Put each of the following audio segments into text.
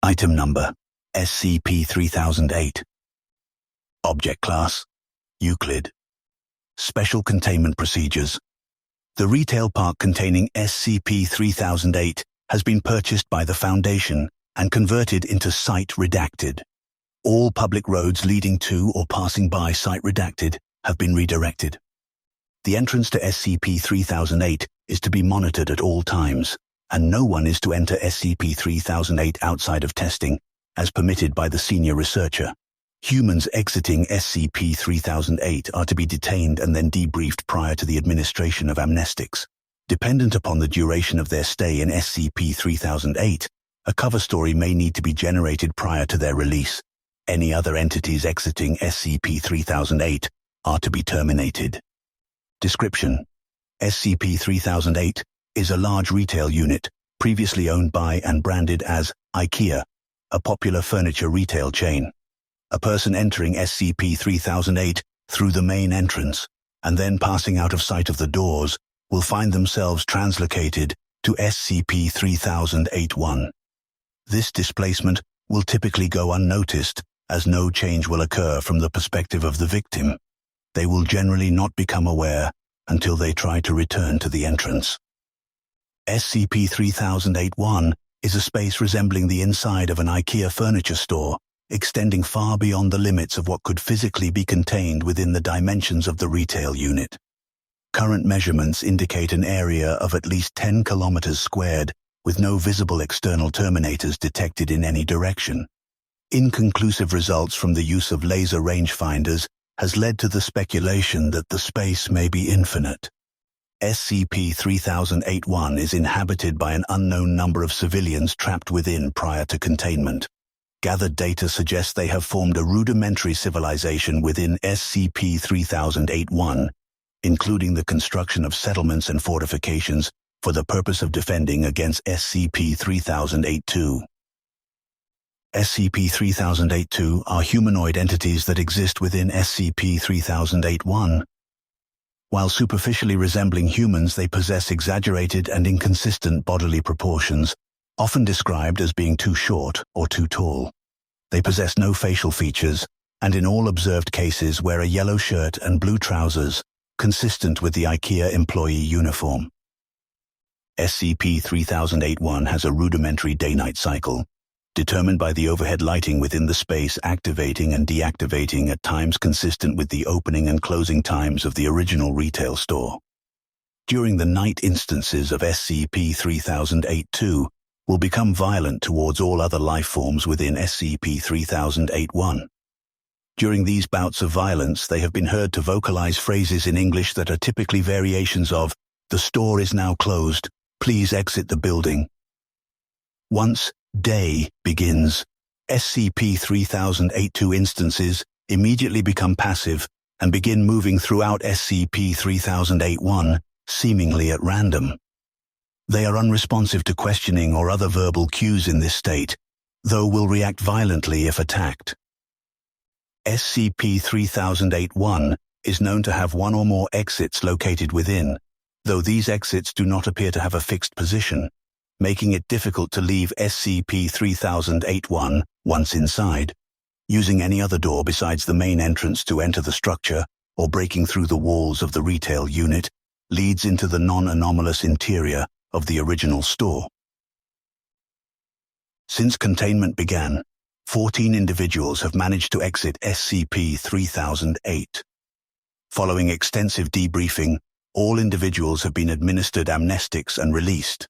Item Number SCP-3008. Object Class Euclid. Special Containment Procedures. The retail park containing SCP-3008 has been purchased by the Foundation and converted into Site Redacted. All public roads leading to or passing by Site Redacted have been redirected. The entrance to SCP-3008 is to be monitored at all times, and no one is to enter SCP-3008 outside of testing, as permitted by the senior researcher. Humans exiting SCP-3008 are to be detained and then debriefed prior to the administration of amnestics. Dependent upon the duration of their stay in SCP-3008, a cover story may need to be generated prior to their release. Any other entities exiting SCP-3008 are to be terminated. Description: SCP-3008 is a large retail unit, previously owned by and branded as IKEA, a popular furniture retail chain. A person entering SCP-3008 through the main entrance, and then passing out of sight of the doors, will find themselves translocated to SCP-3008-1. This displacement will typically go unnoticed, as no change will occur from the perspective of the victim. They will generally not become aware until they try to return to the entrance. SCP-3008-1 is a space resembling the inside of an IKEA furniture store, extending far beyond the limits of what could physically be contained within the dimensions of the retail unit. Current measurements indicate an area of at least 10 kilometers squared, with no visible external terminators detected in any direction. Inconclusive results from the use of laser rangefinders has led to the speculation that the space may be infinite. SCP-3008-1 is inhabited by an unknown number of civilians trapped within prior to containment. Gathered data suggests they have formed a rudimentary civilization within SCP-3008-1, including the construction of settlements and fortifications for the purpose of defending against SCP-3008-2. SCP-3008-2 are humanoid entities that exist within SCP-3008-1. While superficially resembling humans, they possess exaggerated and inconsistent bodily proportions, often described as being too short or too tall. They possess no facial features, and in all observed cases wear a yellow shirt and blue trousers, consistent with the IKEA employee uniform. SCP-3008-1 has a rudimentary day-night cycle, determined by the overhead lighting within the space activating and deactivating at times consistent with the opening and closing times of the original retail store. During the night, instances of SCP-3008-2 will become violent towards all other life forms within SCP-3008-1. During these bouts of violence, they have been heard to vocalize phrases in English that are typically variations of, "The store is now closed, please exit the building." Once day begins, SCP-3008-2 instances immediately become passive and begin moving throughout SCP-3008-1, seemingly at random. They are unresponsive to questioning or other verbal cues in this state, though will react violently if attacked. SCP-3008-1 is known to have one or more exits located within, though these exits do not appear to have a fixed position, making it difficult to leave SCP-3008-1 once inside, using any other door besides the main entrance to enter the structure or breaking through the walls of the retail unit leads into the non-anomalous interior of the original store. Since containment began, 14 individuals have managed to exit SCP-3008. Following extensive debriefing, all individuals have been administered amnestics and released.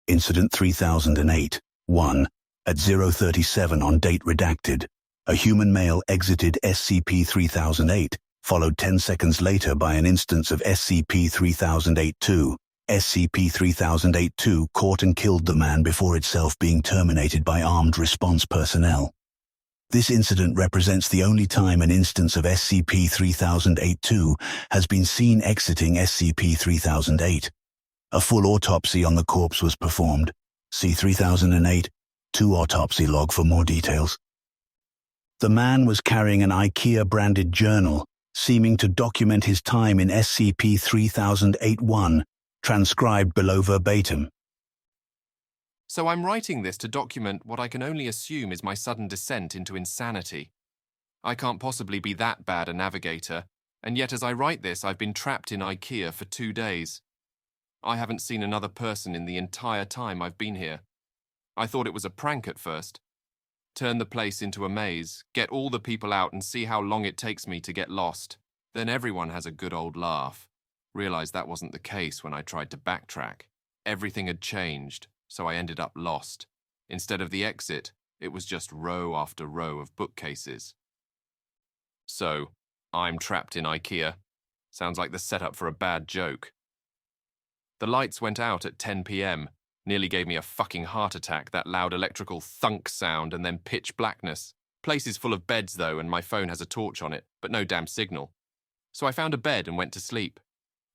Incident 3008-1 at 0:37 on date redacted. A human male exited SCP-3008, followed 10 seconds later by an instance of SCP-3008-2. SCP-3008-2 caught and killed the man before itself being terminated by armed response personnel. This incident represents the only time an instance of SCP-3008-2 has been seen exiting SCP-3008. A full autopsy on the corpse was performed. See 3008-2 autopsy log for more details. The man was carrying an IKEA-branded journal, seeming to document his time in SCP-3008-1, transcribed below verbatim. So I'm writing this to document what I can only assume is my sudden descent into insanity. I can't possibly be that bad a navigator, and yet as I write this, I've been trapped in IKEA for 2 days. I haven't seen another person in the entire time I've been here. I thought it was a prank at first. Turn the place into a maze, get all the people out and see how long it takes me to get lost. Then everyone has a good old laugh. Realized that wasn't the case when I tried to backtrack. Everything had changed, so I ended up lost. Instead of the exit, it was just row after row of bookcases. So, I'm trapped in IKEA. Sounds like the setup for a bad joke. The lights went out at 10 p.m. Nearly gave me a fucking heart attack, that loud electrical thunk sound and then pitch blackness. Place is full of beds though, and my phone has a torch on it, but no damn signal. So I found a bed and went to sleep.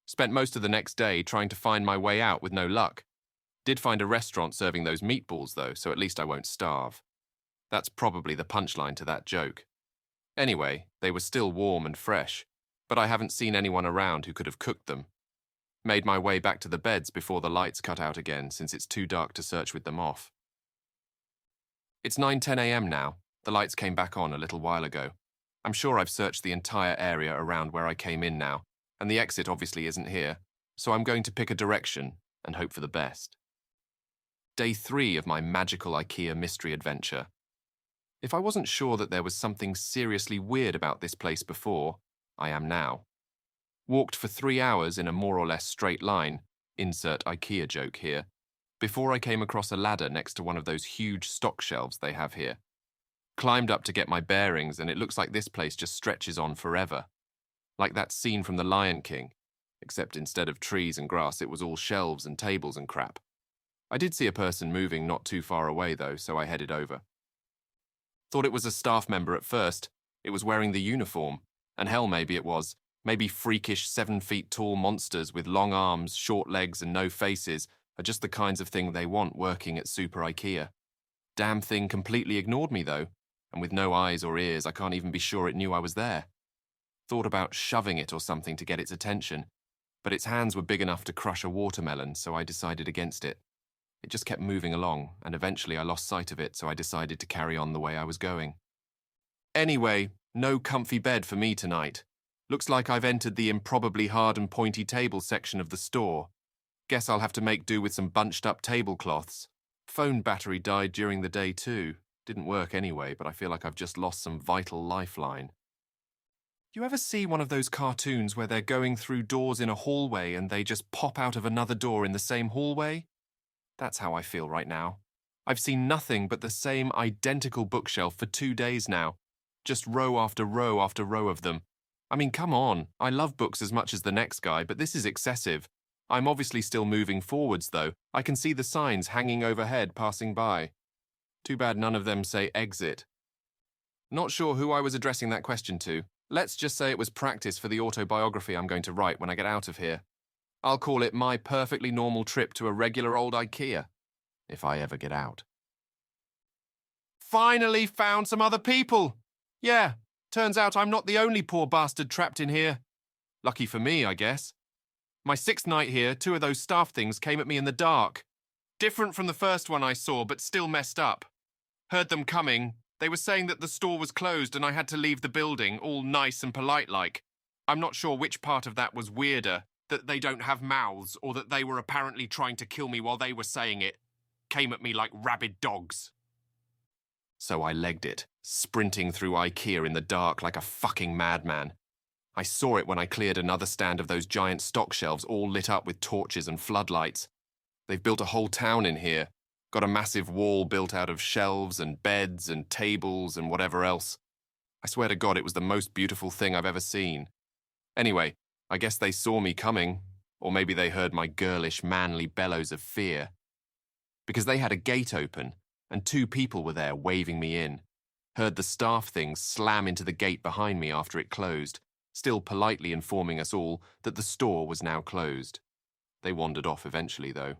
Spent most of the next day trying to find my way out with no luck. Did find a restaurant serving those meatballs though, so at least I won't starve. That's probably the punchline to that joke. Anyway, they were still warm and fresh, but I haven't seen anyone around who could have cooked them. Made my way back to the beds before the lights cut out again, since it's too dark to search with them off. It's 9:10 a.m. now. The lights came back on a little while ago. I'm sure I've searched the entire area around where I came in now, and the exit obviously isn't here, so I'm going to pick a direction and hope for the best. Day 3 of my magical IKEA mystery adventure. If I wasn't sure that there was something seriously weird about this place before, I am now. Walked for 3 hours in a more or less straight line, insert IKEA joke here, before I came across a ladder next to one of those huge stock shelves they have here. Climbed up to get my bearings, and it looks like this place just stretches on forever. Like that scene from The Lion King, except instead of trees and grass it was all shelves and tables and crap. I did see a person moving not too far away though, so I headed over. Thought it was a staff member at first. It was wearing the uniform, and hell maybe it was. Maybe freakish 7-feet-tall monsters with long arms, short legs and no faces are just the kinds of thing they want working at Super IKEA. Damn thing completely ignored me though, and with no eyes or ears I can't even be sure it knew I was there. Thought about shoving it or something to get its attention, but its hands were big enough to crush a watermelon, so I decided against it. It just kept moving along, and eventually I lost sight of it, so I decided to carry on the way I was going. Anyway, no comfy bed for me tonight. Looks like I've entered the improbably hard and pointy table section of the store. Guess I'll have to make do with some bunched-up tablecloths. Phone battery died during the day too. Didn't work anyway, but I feel like I've just lost some vital lifeline. You ever see one of those cartoons where they're going through doors in a hallway and they just pop out of another door in the same hallway? That's how I feel right now. I've seen nothing but the same identical bookshelf for 2 days now. Just row after row after row of them. I mean, come on, I love books as much as the next guy, but this is excessive. I'm obviously still moving forwards, though. I can see the signs hanging overhead passing by. Too bad none of them say exit. Not sure who I was addressing that question to. Let's just say it was practice for the autobiography I'm going to write when I get out of here. I'll call it my perfectly normal trip to a regular old IKEA, if I ever get out. Finally found some other people! Yeah. Turns out I'm not the only poor bastard trapped in here. Lucky for me, I guess. My 6th night here, 2 of those staff things came at me in the dark. Different from the first one I saw, but still messed up. Heard them coming. They were saying that the store was closed and I had to leave the building, all nice and polite-like. I'm not sure which part of that was weirder, that they don't have mouths, or that they were apparently trying to kill me while they were saying it. Came at me like rabid dogs. So I legged it, sprinting through IKEA in the dark like a fucking madman. I saw it when I cleared another stand of those giant stock shelves all lit up with torches and floodlights. They've built a whole town in here. Got a massive wall built out of shelves and beds and tables and whatever else. I swear to God it was the most beautiful thing I've ever seen. Anyway, I guess they saw me coming, or maybe they heard my girlish, manly bellows of fear. Because they had a gate open, and 2 people were there waving me in. Heard the staff things slam into the gate behind me after it closed, still politely informing us all that the store was now closed. They wandered off eventually, though.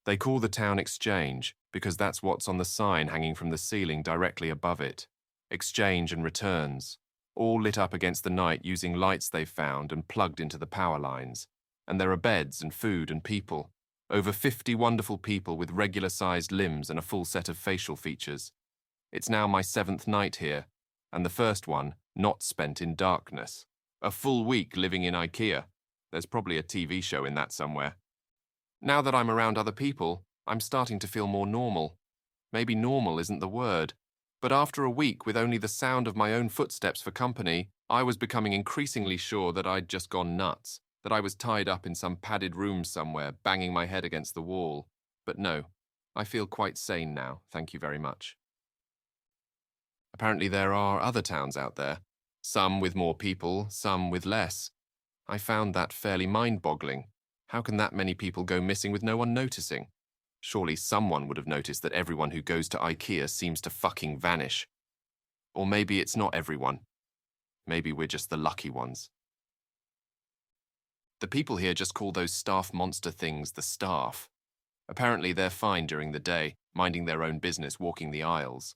They call the town Exchange because that's what's on the sign hanging from the ceiling directly above it. Exchange and returns, all lit up against the night using lights they've found and plugged into the power lines. And there are beds and food and people. Over 50 wonderful people with regular-sized limbs and a full set of facial features. It's now my 7th night here, and the first one not spent in darkness. A full week living in IKEA. There's probably a TV show in that somewhere. Now that I'm around other people, I'm starting to feel more normal. Maybe normal isn't the word, but after a week with only the sound of my own footsteps for company, I was becoming increasingly sure that I'd just gone nuts, that I was tied up in some padded room somewhere, banging my head against the wall. But no, I feel quite sane now, thank you very much. Apparently there are other towns out there, some with more people, some with less. I found that fairly mind-boggling. How can that many people go missing with no one noticing? Surely someone would have noticed that everyone who goes to IKEA seems to fucking vanish. Or maybe it's not everyone. Maybe we're just the lucky ones. The people here just call those staff monster things the staff. Apparently they're fine during the day, minding their own business, walking the aisles.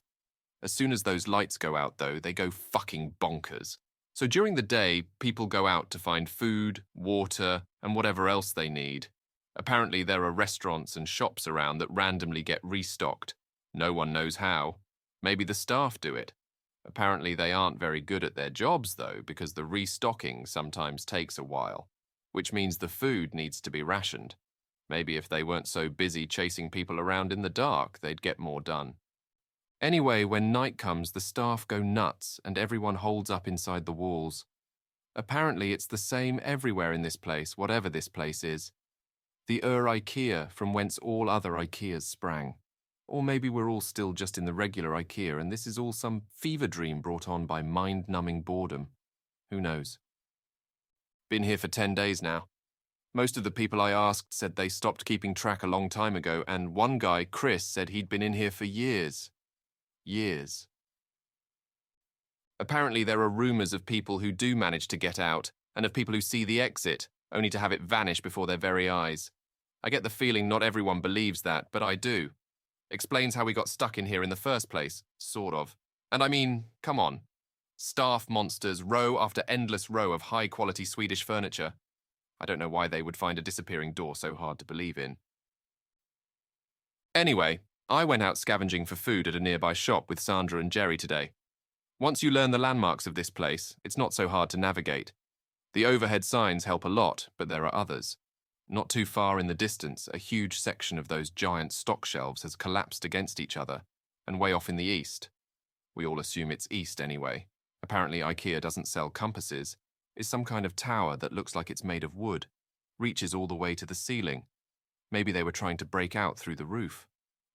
As soon as those lights go out, though, they go fucking bonkers. So during the day, people go out to find food, water, and whatever else they need. Apparently there are restaurants and shops around that randomly get restocked. No one knows how. Maybe the staff do it. Apparently they aren't very good at their jobs, though, because the restocking sometimes takes a while, which means the food needs to be rationed. Maybe if they weren't so busy chasing people around in the dark, they'd get more done. Anyway, when night comes, the staff go nuts and everyone holds up inside the walls. Apparently it's the same everywhere in this place, whatever this place is. The IKEA from whence all other IKEAs sprang. Or maybe we're all still just in the regular IKEA and this is all some fever dream brought on by mind-numbing boredom. Who knows? Been here for 10 days now. Most of the people I asked said they stopped keeping track a long time ago, and one guy, Chris, said he'd been in here for years. Years. Apparently there are rumors of people who do manage to get out, and of people who see the exit, only to have it vanish before their very eyes. I get the feeling not everyone believes that, but I do. Explains how we got stuck in here in the first place, sort of. And I mean, come on. Staff monsters, row after endless row of high-quality Swedish furniture. I don't know why they would find a disappearing door so hard to believe in. Anyway, I went out scavenging for food at a nearby shop with Sandra and Jerry today. Once you learn the landmarks of this place, it's not so hard to navigate. The overhead signs help a lot, but there are others. Not too far in the distance, a huge section of those giant stock shelves has collapsed against each other, and way off in the east. We all assume it's east anyway. Apparently IKEA doesn't sell compasses. Is some kind of tower that looks like it's made of wood, reaches all the way to the ceiling. Maybe they were trying to break out through the roof.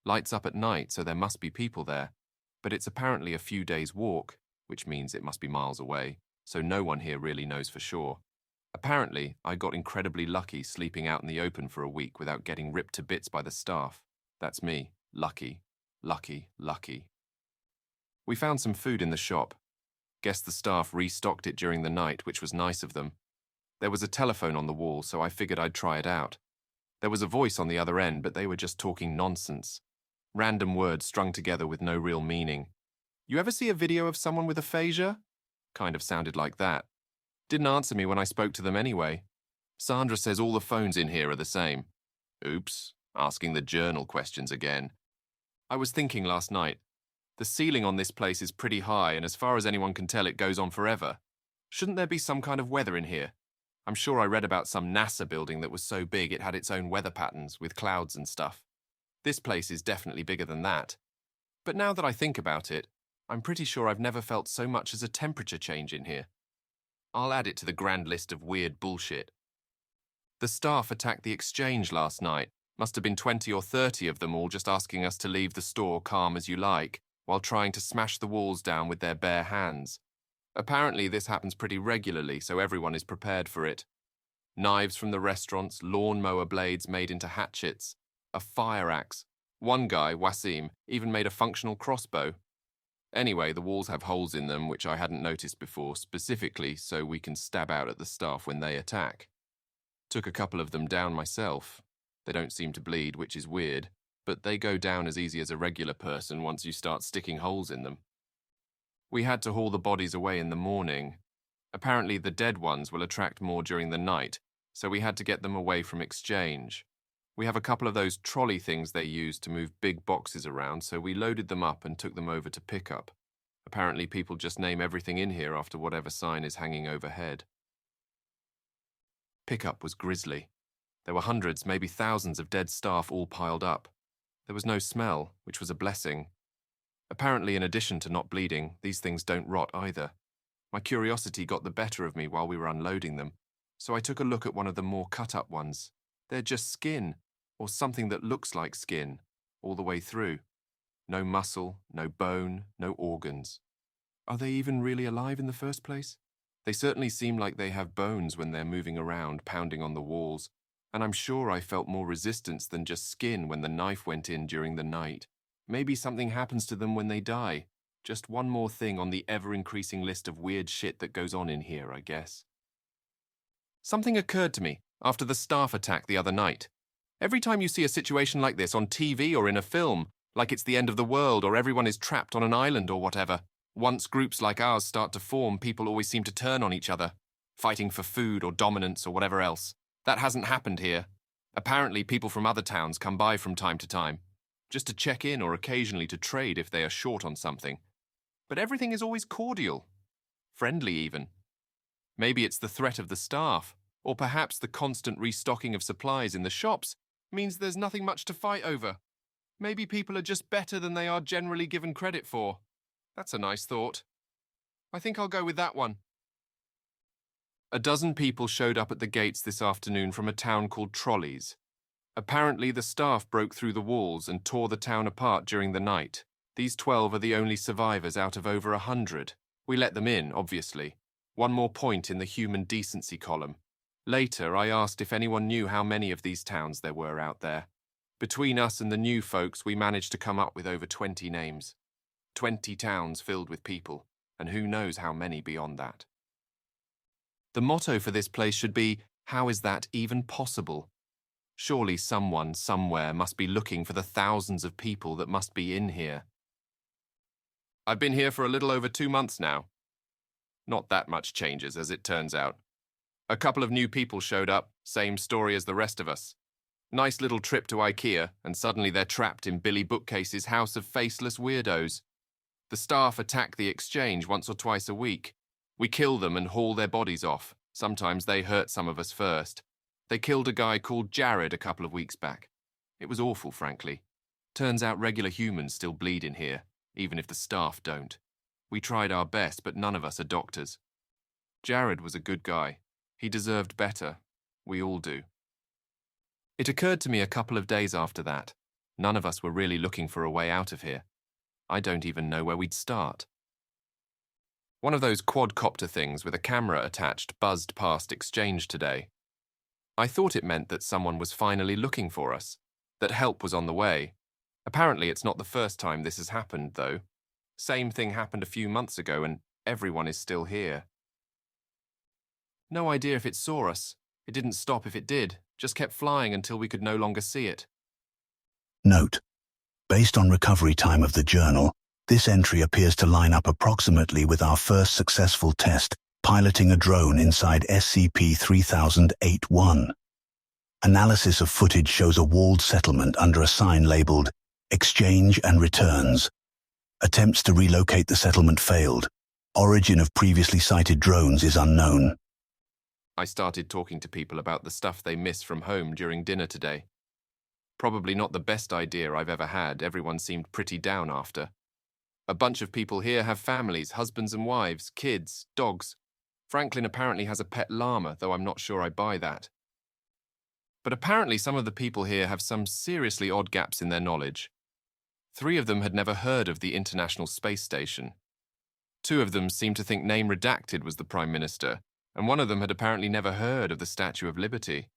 Lights up at night, so there must be people there. But it's apparently a few days' walk, which means it must be miles away, so no one here really knows for sure. Apparently, I got incredibly lucky sleeping out in the open for a week without getting ripped to bits by the staff. That's me. Lucky. Lucky. Lucky. We found some food in the shop. Guess the staff restocked it during the night, which was nice of them. There was a telephone on the wall, so I figured I'd try it out. There was a voice on the other end, but they were just talking nonsense. Random words strung together with no real meaning. You ever see a video of someone with aphasia? Kind of sounded like that. Didn't answer me when I spoke to them anyway. Sandra says all the phones in here are the same. Oops, asking the journal questions again. I was thinking last night, the ceiling on this place is pretty high, and as far as anyone can tell, it goes on forever. Shouldn't there be some kind of weather in here? I'm sure I read about some NASA building that was so big it had its own weather patterns with clouds and stuff. This place is definitely bigger than that. But now that I think about it, I'm pretty sure I've never felt so much as a temperature change in here. I'll add it to the grand list of weird bullshit. The staff attacked the exchange last night. Must have been 20 or 30 of them all just asking us to leave the store calm as you like, while trying to smash the walls down with their bare hands. Apparently this happens pretty regularly, so everyone is prepared for it. Knives from the restaurants, lawnmower blades made into hatchets, a fire axe. One guy, Wasim, even made a functional crossbow. Anyway, the walls have holes in them, which I hadn't noticed before, specifically so we can stab out at the staff when they attack. Took a couple of them down myself. They don't seem to bleed, which is weird, but they go down as easy as a regular person once you start sticking holes in them. We had to haul the bodies away in the morning. Apparently the dead ones will attract more during the night, so we had to get them away from exchange. We have a couple of those trolley things they use to move big boxes around, so we loaded them up and took them over to pickup. Apparently people just name everything in here after whatever sign is hanging overhead. Pickup was grisly. There were hundreds, maybe thousands of dead staff all piled up. There was no smell, which was a blessing. Apparently, in addition to not bleeding, these things don't rot either. My curiosity got the better of me while we were unloading them, so I took a look at one of the more cut-up ones. They're just skin, or something that looks like skin, all the way through. No muscle, no bone, no organs. Are they even really alive in the first place? They certainly seem like they have bones when they're moving around, pounding on the walls, and I'm sure I felt more resistance than just skin when the knife went in during the night. Maybe something happens to them when they die. Just one more thing on the ever-increasing list of weird shit that goes on in here, I guess. Something occurred to me after the staff attack the other night. Every time you see a situation like this on TV or in a film, like it's the end of the world or everyone is trapped on an island or whatever, once groups like ours start to form, people always seem to turn on each other, fighting for food or dominance or whatever else. That hasn't happened here. Apparently, people from other towns come by from time to time, just to check in or occasionally to trade if they are short on something. But everything is always cordial, friendly even. Maybe it's the threat of the staff, or perhaps the constant restocking of supplies in the shops means there's nothing much to fight over. Maybe people are just better than they are generally given credit for. That's a nice thought. I think I'll go with that one. A dozen people showed up at the gates this afternoon from a town called Trolleys. Apparently the staff broke through the walls and tore the town apart during the night. These 12 are the only survivors out of over 100. We let them in, obviously. One more point in the human decency column. Later, I asked if anyone knew how many of these towns there were out there. Between us and the new folks, we managed to come up with over 20 names. 20 towns filled with people, and who knows how many beyond that. The motto for this place should be, how is that even possible? Surely someone, somewhere, must be looking for the thousands of people that must be in here. I've been here for a little over 2 months now. Not that much changes, as it turns out. A couple of new people showed up, same story as the rest of us. Nice little trip to IKEA, and suddenly they're trapped in Billy Bookcase's house of faceless weirdos. The staff attack the exchange once or twice a week. We kill them and haul their bodies off. Sometimes they hurt some of us first. They killed a guy called Jared a couple of weeks back. It was awful, frankly. Turns out regular humans still bleed in here, even if the staff don't. We tried our best, but none of us are doctors. Jared was a good guy. He deserved better. We all do. It occurred to me a couple of days after that. None of us were really looking for a way out of here. I don't even know where we'd start. One of those quadcopter things with a camera attached buzzed past exchange today. I thought it meant that someone was finally looking for us, that help was on the way. Apparently it's not the first time this has happened, though. Same thing happened a few months ago and everyone is still here. No idea if it saw us. It didn't stop if it did, just kept flying until we could no longer see it. Note: based on recovery time of the journal, this entry appears to line up approximately with our first successful test, piloting a drone inside SCP-3008-1. Analysis of footage shows a walled settlement under a sign labeled Exchange and Returns. Attempts to relocate the settlement failed. Origin of previously sighted drones is unknown. I started talking to people about the stuff they miss from home during dinner today. Probably not the best idea I've ever had. Everyone seemed pretty down after. A bunch of people here have families, husbands and wives, kids, dogs. Franklin apparently has a pet llama, though I'm not sure I buy that. But apparently some of the people here have some seriously odd gaps in their knowledge. 3 of them had never heard of the International Space Station. 2 of them seemed to think Name Redacted was the Prime Minister, and one of them had apparently never heard of the Statue of Liberty.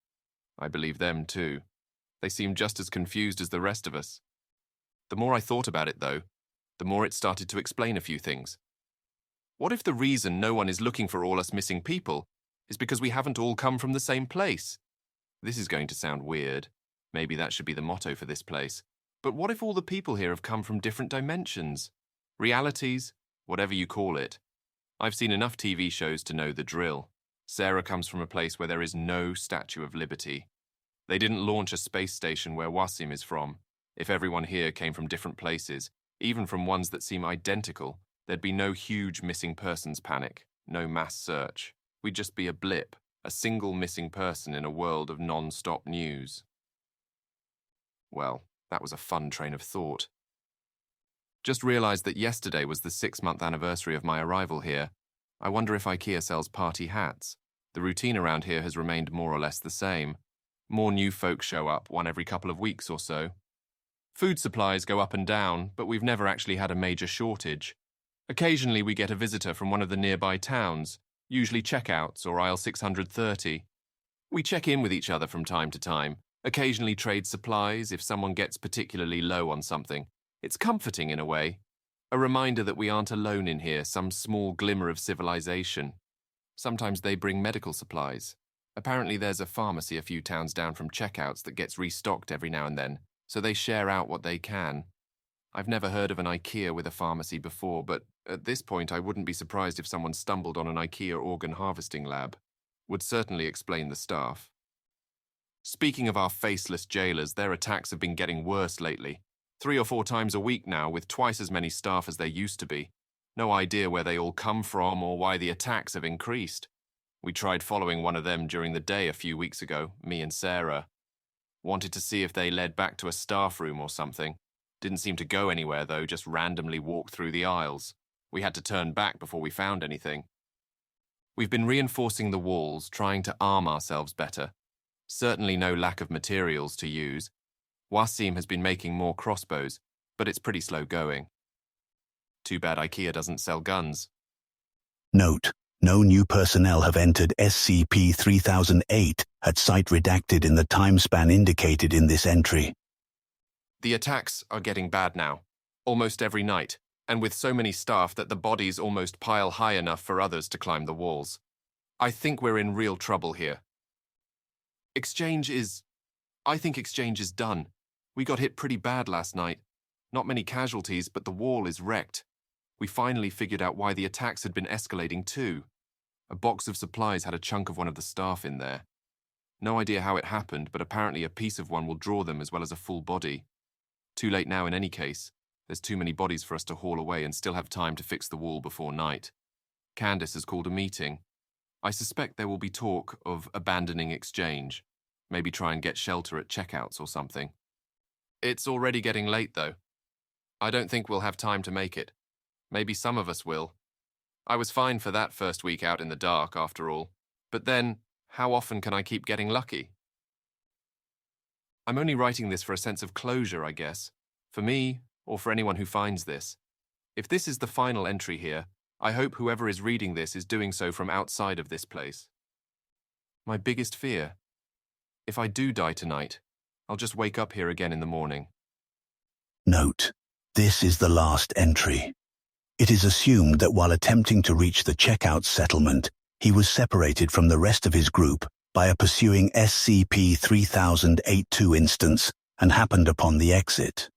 I believe them too. They seemed just as confused as the rest of us. The more I thought about it, though, the more it started to explain a few things. What if the reason no one is looking for all us missing people is because we haven't all come from the same place? This is going to sound weird. Maybe that should be the motto for this place. But what if all the people here have come from different dimensions? Realities? Whatever you call it. I've seen enough TV shows to know the drill. Sarah comes from a place where there is no Statue of Liberty. They didn't launch a space station where Wasim is from. If everyone here came from different places, even from ones that seem identical, there'd be no huge missing persons panic, no mass search. We'd just be a blip, a single missing person in a world of non-stop news. Well, that was a fun train of thought. Just realized that yesterday was the 6-month anniversary of my arrival here. I wonder if IKEA sells party hats. The routine around here has remained more or less the same. More new folk show up, one every couple of weeks or so. Food supplies go up and down, but we've never actually had a major shortage. Occasionally we get a visitor from one of the nearby towns, usually checkouts or aisle 630. We check in with each other from time to time, occasionally trade supplies if someone gets particularly low on something. It's comforting in a way, a reminder that we aren't alone in here, some small glimmer of civilization. Sometimes they bring medical supplies. Apparently there's a pharmacy a few towns down from checkouts that gets restocked every now and then, so they share out what they can. I've never heard of an IKEA with a pharmacy before, but at this point I wouldn't be surprised if someone stumbled on an IKEA organ harvesting lab. Would certainly explain the staff. Speaking of our faceless jailers, their attacks have been getting worse lately. 3 or 4 times a week now, with twice as many staff as there used to be. No idea where they all come from or why the attacks have increased. We tried following one of them during the day a few weeks ago, me and Sarah. Wanted to see if they led back to a staff room or something. Didn't seem to go anywhere though, just randomly walked through the aisles. We had to turn back before we found anything. We've been reinforcing the walls, trying to arm ourselves better. Certainly no lack of materials to use. Wasim has been making more crossbows, but it's pretty slow going. Too bad IKEA doesn't sell guns. Note: no new personnel have entered SCP-3008 at site redacted in the time span indicated in this entry. The attacks are getting bad now, almost every night, and with so many staff that the bodies almost pile high enough for others to climb the walls. I think we're in real trouble here. I think exchange is done. We got hit pretty bad last night. Not many casualties, but the wall is wrecked. We finally figured out why the attacks had been escalating too. A box of supplies had a chunk of one of the staff in there. No idea how it happened, but apparently a piece of one will draw them as well as a full body. Too late now in any case. There's too many bodies for us to haul away and still have time to fix the wall before night. Candace has called a meeting. I suspect there will be talk of abandoning exchange. Maybe try and get shelter at checkouts or something. It's already getting late, though. I don't think we'll have time to make it. Maybe some of us will. I was fine for that first week out in the dark, after all. But then, how often can I keep getting lucky? I'm only writing this for a sense of closure, I guess. For me, or for anyone who finds this. If this is the final entry here, I hope whoever is reading this is doing so from outside of this place. My biggest fear. If I do die tonight, I'll just wake up here again in the morning. Note: this is the last entry. It is assumed that while attempting to reach the checkout settlement, he was separated from the rest of his group by a pursuing SCP-3008 instance and happened upon the exit.